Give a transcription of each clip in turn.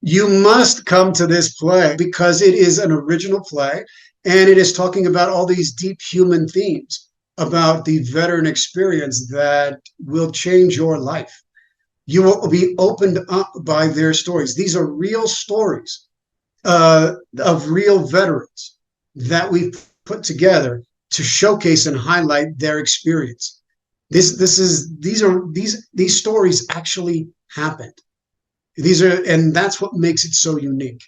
You must come to this play because it is an original play and it is talking about all these deep human themes about the veteran experience that will change your life. You will be opened up by their stories. These are real stories of real veterans that we've put together to showcase and highlight their experience. These stories actually happened. And that's what makes it so unique.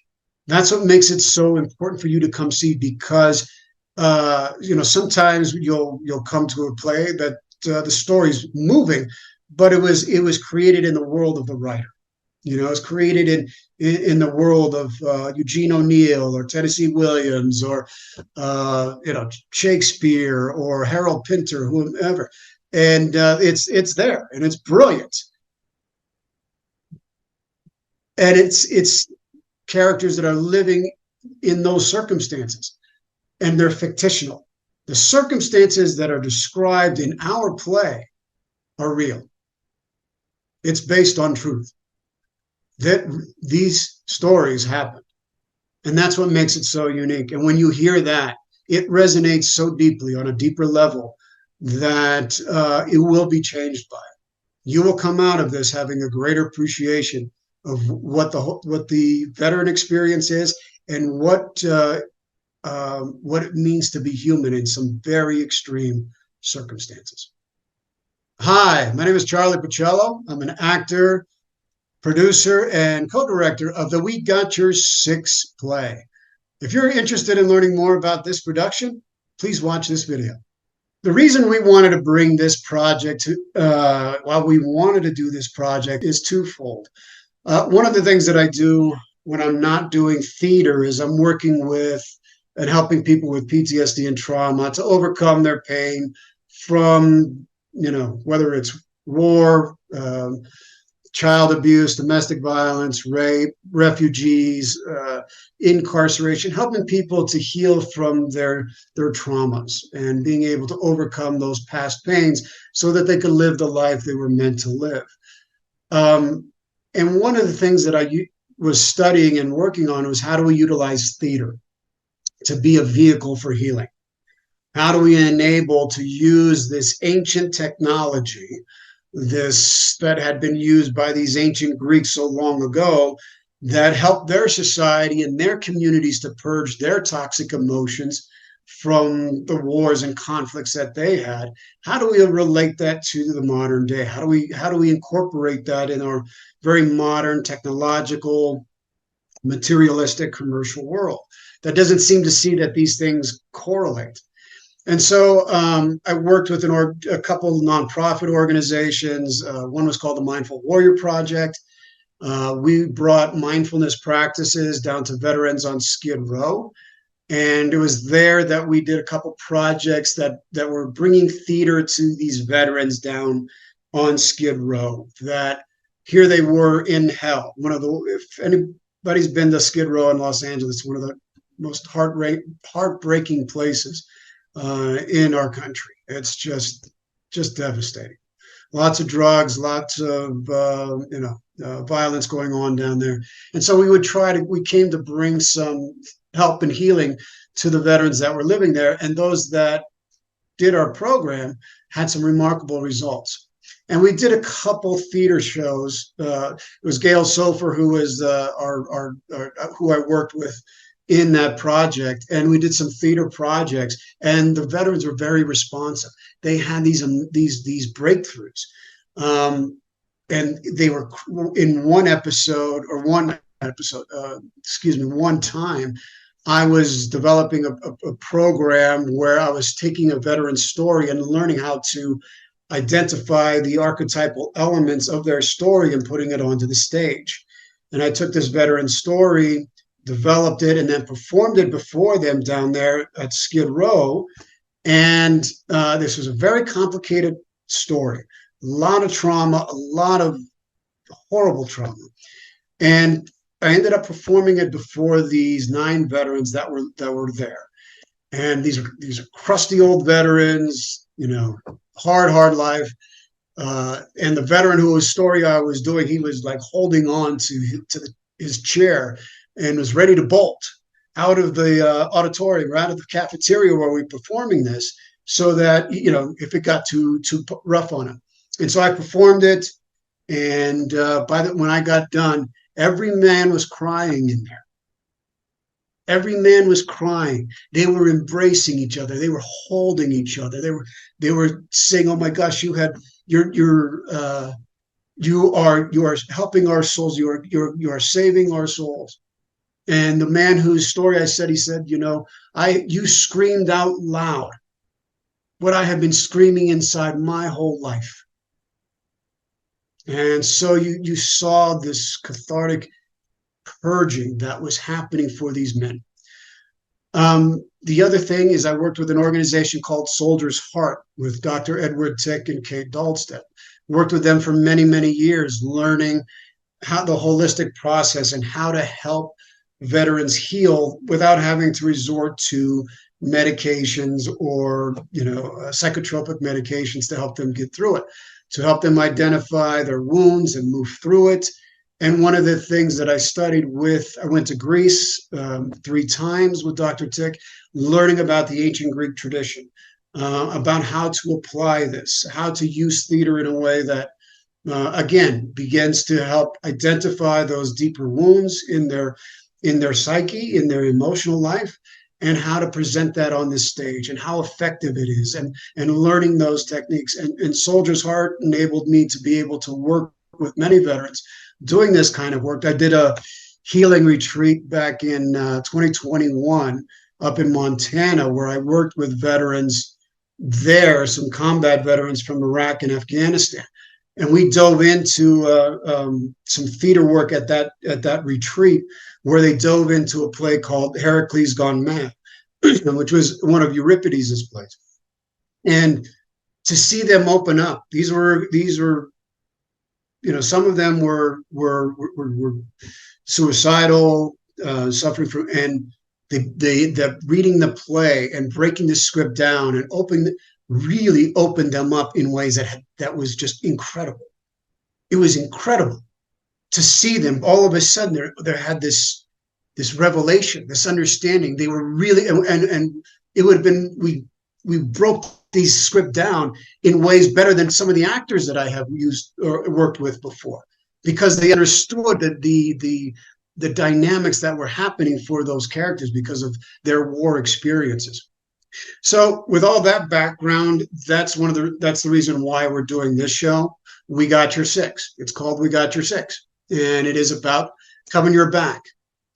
That's what makes it so important for you to come see because sometimes you'll come to a play that the story's moving, but it was created in the world of the writer. It's created in the world of Eugene O'Neill or Tennessee Williams or Shakespeare or Harold Pinter, whomever, and it's there and it's brilliant, and it's characters that are living in those circumstances, and they're fictional. The circumstances that are described in our play are real. It's based on truth. That these stories happen. And that's what makes it so unique. And when you hear that, it resonates so deeply on a deeper level that it will be changed by it. You will come out of this having a greater appreciation of what the veteran experience is and what it means to be human in some very extreme circumstances. Hi, my name is Charlie Pacello. I'm an actor, producer, and co-director of the We Got Your Six play. If you're interested in learning more about this production, please watch this video. The reason we wanted to bring this project while we wanted to do this project is twofold. One of the things that I do when I'm not doing theater is I'm working with and helping people with PTSD and trauma to overcome their pain from, whether it's war, child abuse, domestic violence, rape, refugees, incarceration, helping people to heal from their traumas and being able to overcome those past pains so that they could live the life they were meant to live. And one of the things that I was studying and working on was how do we utilize theater to be a vehicle for healing? How do we enable to use this ancient technology, that had been used by these ancient Greeks so long ago, that helped their society and their communities to purge their toxic emotions from the wars and conflicts that they had? How do we relate that to the modern day? How do we incorporate that in our very modern, technological, materialistic, commercial world that doesn't seem to see that these things correlate? And so I worked with a couple of nonprofit organizations. One was called the Mindful Warrior Project. We brought mindfulness practices down to veterans on Skid Row. And it was there that we did a couple projects that were bringing theater to these veterans down on Skid Row, that here they were in hell. If anybody's been to Skid Row in Los Angeles, one of the most heartbreaking places in our country. It's just devastating. Lots of drugs, lots of violence going on down there. And so we came to bring some help and healing to the veterans that were living there. And those that did our program had some remarkable results. And we did a couple theater shows. It was Gail Sofer, who was who I worked with in that project, and we did some theater projects, and the veterans were very responsive. They had these breakthroughs, and they were in one time. I was developing a program where I was taking a veteran story and learning how to identify the archetypal elements of their story and putting it onto the stage. And I took this veteran story, developed it, and then performed it before them down there at Skid Row. And this was a very complicated story, a lot of trauma, a lot of horrible trauma. And I ended up performing it before these 9 veterans that were there. And these are crusty old veterans, hard life. And the veteran whose story I was doing, he was like holding on to his chair and was ready to bolt out of the auditorium or out of the cafeteria where we were performing this, so that, if it got too rough on him. And so I performed it, and when I got done, every man was crying in there. Every man was crying. They were embracing each other. They were holding each other. They were saying, "Oh my gosh, you are helping our souls. You are saving our souls." And the man whose story I said, he said, you screamed out loud what I have been screaming inside my whole life. And so you saw this cathartic purging that was happening for these men. The other thing is I worked with an organization called Soldier's Heart with Dr. Edward Tick and Kate Dahlstedt. Worked with them for many, many years, learning how the holistic process and how to help veterans heal without having to resort to medications or psychotropic medications to help them get through it, to help them identify their wounds and move through it. And one of the things that I studied I went to Greece 3 times with Dr. Tick, learning about the ancient Greek tradition, about how to apply this, how to use theater in a way that, again, begins to help identify those deeper wounds in their psyche, in their emotional life, and how to present that on this stage and how effective it is, and learning those techniques. And Soldier's Heart enabled me to be able to work with many veterans doing this kind of work. I did a healing retreat back in 2021 up in Montana, where I worked with veterans there, some combat veterans from Iraq and Afghanistan. And we dove into some theater work at that retreat, where they dove into a play called Heracles Gone Mad, which was one of Euripides' plays. And to see them open up, these were some of them were suicidal, suffering from, and they reading the play and breaking the script down and really opened them up in ways that was just incredible. It was incredible to see them all of a sudden. There had this revelation, this understanding. They were really, and it would have been, we broke these script down in ways better than some of the actors that I have used or worked with before, because they understood that the dynamics that were happening for those characters because of their war experiences. So with all that background, that's the reason why we're doing this show. We Got Your Six. It's called We Got Your Six, and it is about covering your back.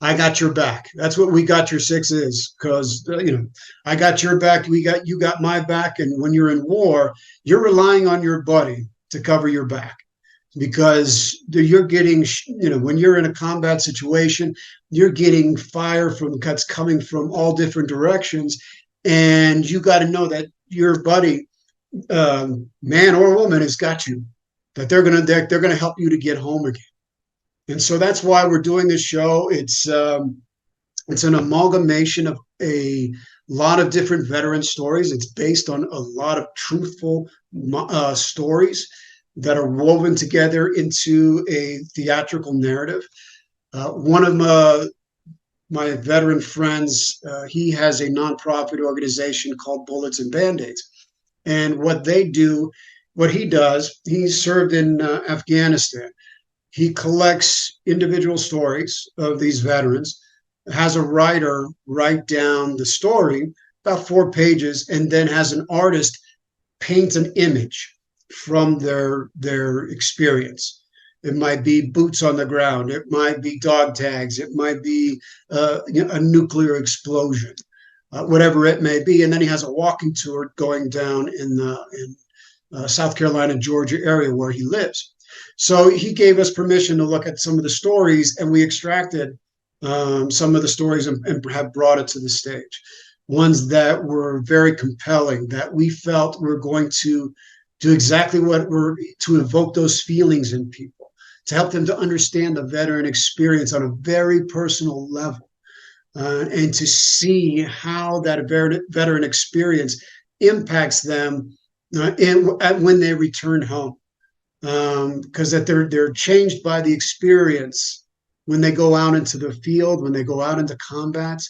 I got your back. That's what We Got Your Six is, because I got your back. You got my back. And when you're in war, you're relying on your buddy to cover your back, because you're getting, when you're in a combat situation, you're getting fire from cuts coming from all different directions, and you got to know that your buddy, man or woman, has got you. That they're gonna help you to get home again. And so that's why we're doing this show. It's an amalgamation of a lot of different veteran stories. It's based on a lot of truthful stories that are woven together into a theatrical narrative. One of my veteran friends, he has a nonprofit organization called Bullets and Band-Aids. And what he does, he served in Afghanistan. He collects individual stories of these veterans, has a writer write down the story, about 4 pages, and then has an artist paint an image from their experience. It might be boots on the ground. It might be dog tags. It might be a nuclear explosion, whatever it may be. And then he has a walking tour going down in South Carolina, Georgia area where he lives. So he gave us permission to look at some of the stories, and we extracted some of the stories and have brought it to the stage. Ones that were very compelling, that we felt were going to do exactly to evoke those feelings in people, to help them to understand the veteran experience on a very personal level, and to see how that veteran experience impacts them when they return home. Because that they're changed by the experience when they go out into the field, when they go out into combat,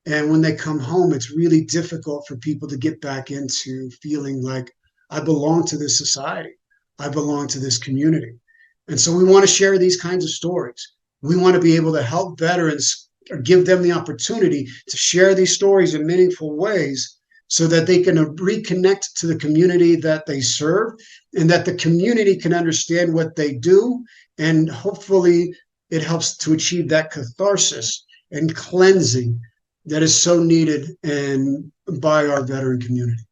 and when they come home, it's really difficult for people to get back into feeling like I belong to this society. I belong to this community. And so we want to share these kinds of stories. We want to be able to help veterans or give them the opportunity to share these stories in meaningful ways so that they can reconnect to the community that they serve and that the community can understand what they do. And hopefully it helps to achieve that catharsis and cleansing that is so needed and by our veteran community.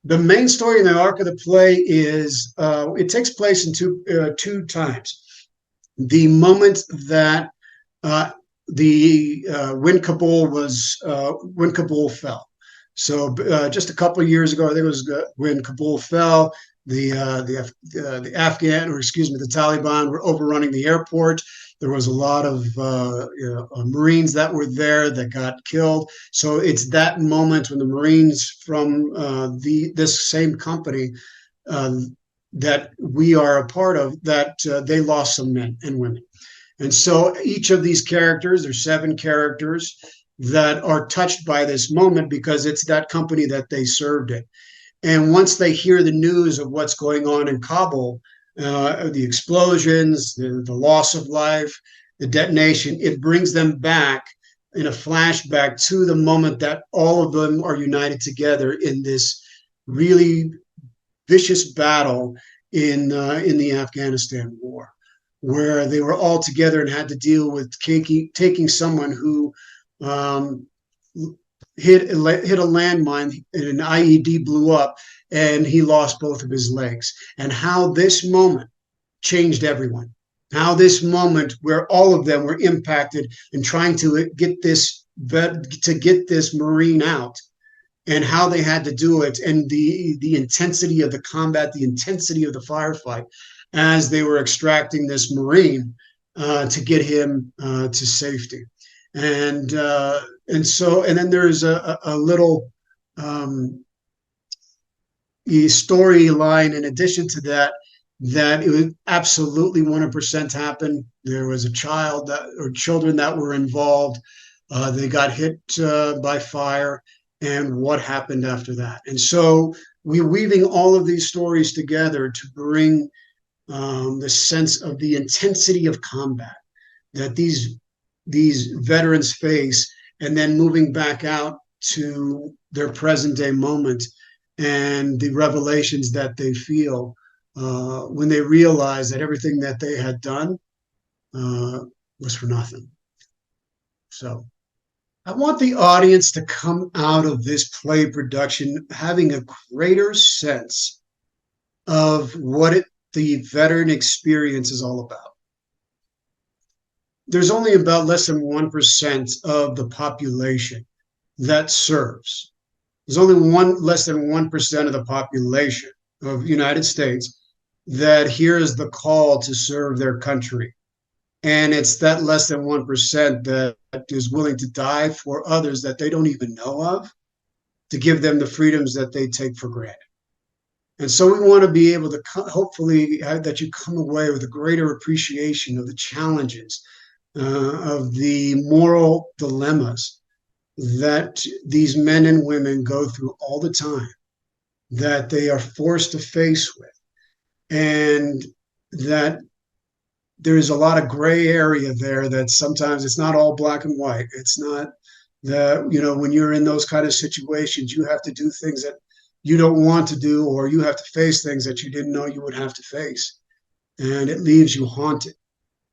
The main story in the arc of the play is it takes place in two times. The moment that when Kabul fell. So just a couple of years ago, I think it was when Kabul fell. The Afghan, or excuse me, the Taliban were overrunning the airport. There was a lot of Marines that were there that got killed. So it's that moment when the Marines from this same company that we are a part of, that they lost some men and women. And so each of these characters, there's 7 characters that are touched by this moment because it's that company that they served in. And once they hear the news of what's going on in Kabul, the explosions, the loss of life, the detonation, it brings them back in a flashback to the moment that all of them are united together in this really vicious battle in the Afghanistan war, where they were all together and had to deal with taking someone who hit a landmine and an IED blew up and he lost both of his legs, and how this moment changed everyone. How this moment where all of them were impacted in trying to get this Marine out, and how they had to do it, and the intensity of the combat, the intensity of the firefight as they were extracting this Marine to get him to safety. And then there's a little storyline in addition to that it would absolutely 100% happen. There was a child or children that were involved. They got hit by fire, and what happened after that. And so we're weaving all of these stories together to bring the sense of the intensity of combat that these veterans face, and then moving back out to their present day moment and the revelations that they feel when they realize that everything that they had done was for nothing. So I want the audience to come out of this play production having a greater sense of what the veteran experience is all about. There's only about less than 1% of the population that serves. There's only less than 1% of the population of the United States that hears the call to serve their country. And it's that less than 1% that is willing to die for others that they don't even know of, to give them the freedoms that they take for granted. And so we want to be able to hopefully that you come away with a greater appreciation of the challenges, of the moral dilemmas that these men and women go through all the time, that they are forced to face with, and that there's a lot of gray area there, that sometimes it's not all black and white. It's not that, when you're in those kind of situations, you have to do things that you don't want to do, or you have to face things that you didn't know you would have to face. And it leaves you haunted.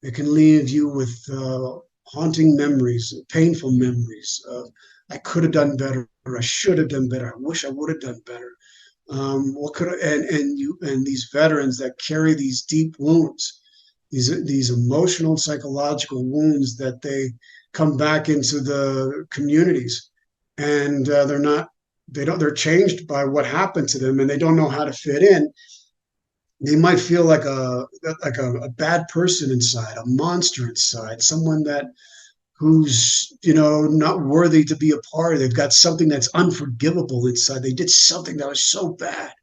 It can leave you with haunting memories, painful memories of, I could have done better, or I should have done better. I wish I would have done better. And these veterans that carry these deep wounds, these emotional, psychological wounds, that they come back into the communities, and they're changed by what happened to them, and they don't know how to fit in. They might feel like a bad person inside, a monster inside, someone who's not worthy to be a part of. They've got something that's unforgivable inside. They did something that was so bad,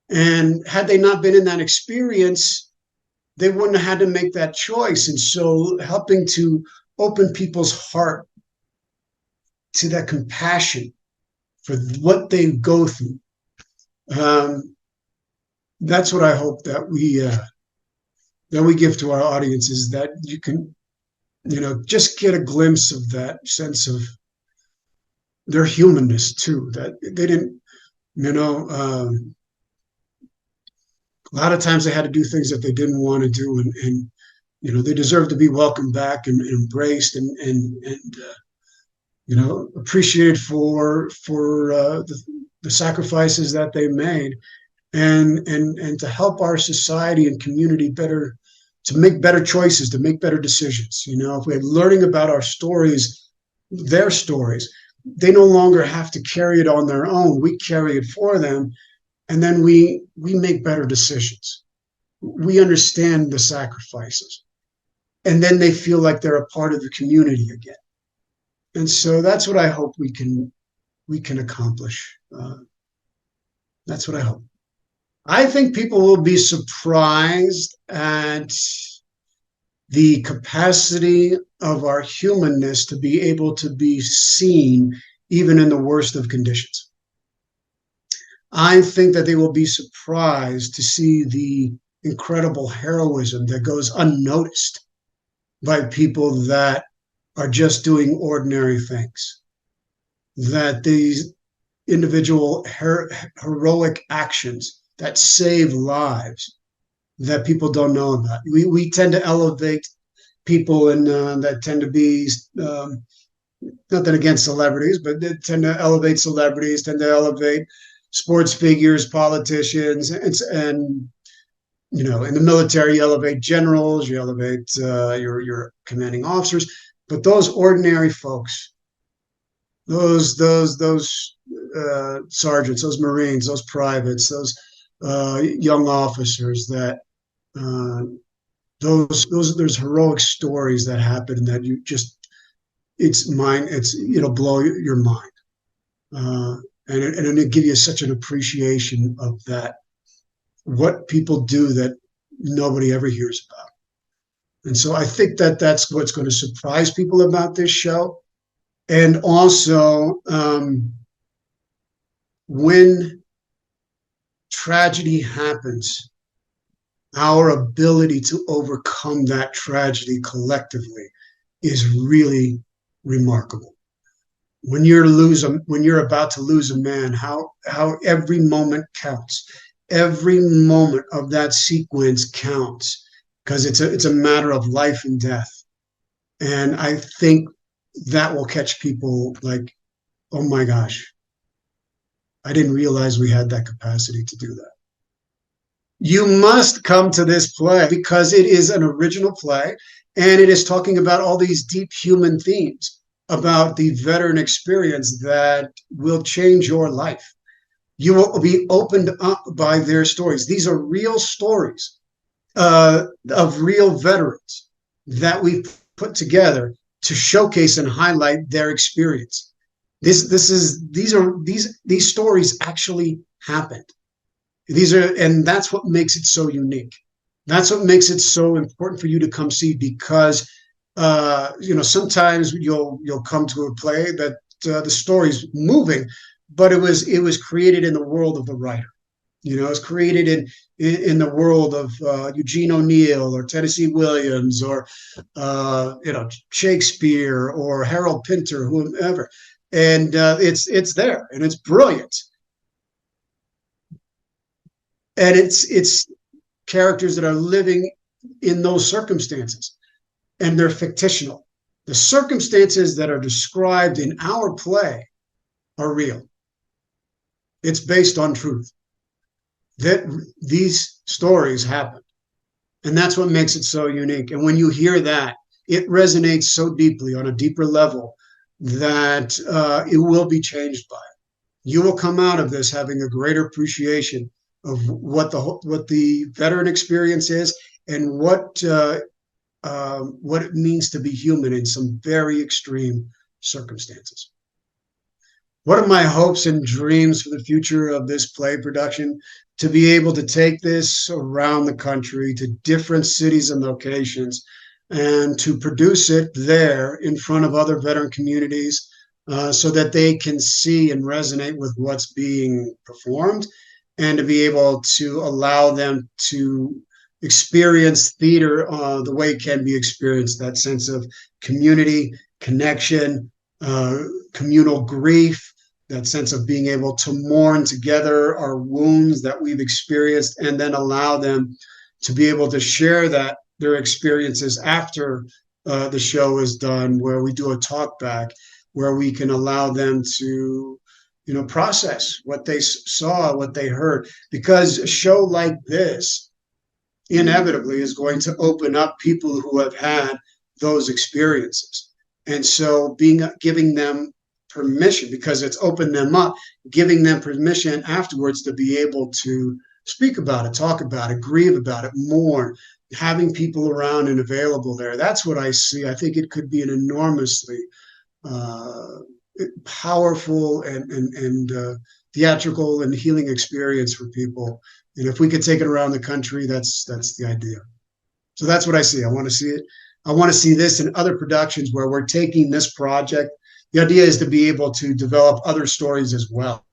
and had they not been in that experience, they wouldn't have had to make that choice. And so helping to open people's heart to that compassion for what they go through. That's what I hope that we give to our audiences, that you can, just get a glimpse of that sense of their humanness too, that they didn't, a lot of times they had to do things that they didn't want to do, and they deserve to be welcomed back and embraced and appreciated for the sacrifices that they made, and to help our society and community better, to make better choices, to make better decisions. If we're learning about our stories, their stories, they no longer have to carry it on their own. We carry it for them, and then we make better decisions. We understand the sacrifices, and then they feel like they're a part of the community again. And so that's what I hope we can accomplish. That's what I hope. I think people will be surprised at the capacity of our humanness to be able to be seen even in the worst of conditions. I think that they will be surprised to see the incredible heroism that goes unnoticed by people that are just doing ordinary things, that these individual heroic actions that save lives that people don't know about. We tend to elevate people that tend to be, nothing against celebrities, but they tend to elevate celebrities, tend to elevate sports figures, politicians, and in the military, you elevate generals, you elevate your commanding officers, but those ordinary folks, those sergeants, those Marines, those privates, those young officers, that there's heroic stories that happen that it'll blow your mind, and it'll give you such an appreciation of that, what people do that nobody ever hears about. And so I think that that's what's going to surprise people about this show. And also, when tragedy happens, our ability to overcome that tragedy collectively is really remarkable. When you're about to lose a man, how every moment counts. Every moment of that sequence counts, because it's a matter of life and death. And I think that will catch people like, oh my gosh, I didn't realize we had that capacity to do that. You must come to this play because it is an original play, and it is talking about all these deep human themes about the veteran experience that will change your life. You will be opened up by their stories. These are real stories of real veterans that we've put together to showcase and highlight their experience. These stories actually happened. And that's what makes it so unique. That's what makes it so important for you to come see, because sometimes you'll come to a play that the story's moving, but it was created in the world of the writer. It's created in the world of Eugene O'Neill or Tennessee Williams or Shakespeare or Harold Pinter, whomever, and it's there and it's brilliant, and it's characters that are living in those circumstances, and they're fictional. The circumstances that are described in our play are real. It's based on truth, that these stories happen. And that's what makes it so unique. And when you hear that, it resonates so deeply on a deeper level that it will be changed by it. You will come out of this having a greater appreciation of what the veteran experience is, and what it means to be human in some very extreme circumstances. What are my hopes and dreams for the future of this play production? to be able to take this around the country to different cities and locations and to produce it there in front of other veteran communities so that they can see and resonate with what's being performed, and to be able to allow them to experience theater the way it can be experienced, that sense of community, connection, communal grief, that sense of being able to mourn together our wounds that we've experienced, and then allow them to be able to share that their experiences after the show is done, where we do a talk back, where we can allow them to process what they saw, what they heard, because a show like this inevitably is going to open up people who have had those experiences. And so giving them permission, because it's opened them up, giving them permission afterwards to be able to speak about it, talk about it, grieve about it, mourn, having people around and available there. That's what I see. I think it could be an enormously powerful and theatrical and healing experience for people. And if we could take it around the country, that's the idea. So that's what I see. I want to see it. I want to see this in other productions where we're taking this project. The idea is to be able to develop other stories as well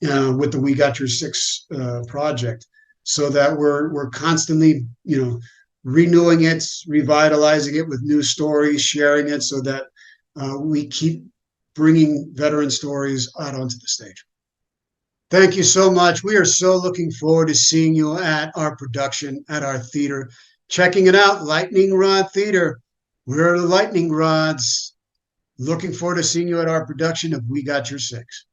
with the We Got Your Six project, so that we're constantly, renewing it, revitalizing it with new stories, sharing it, so that we keep bringing veteran stories out onto the stage. Thank you so much. We are so looking forward to seeing you at our production, at our theater. Checking it out, Lightning Rod Theater. We're the Lightning Rods. Looking forward to seeing you at our production of We Got Your Six.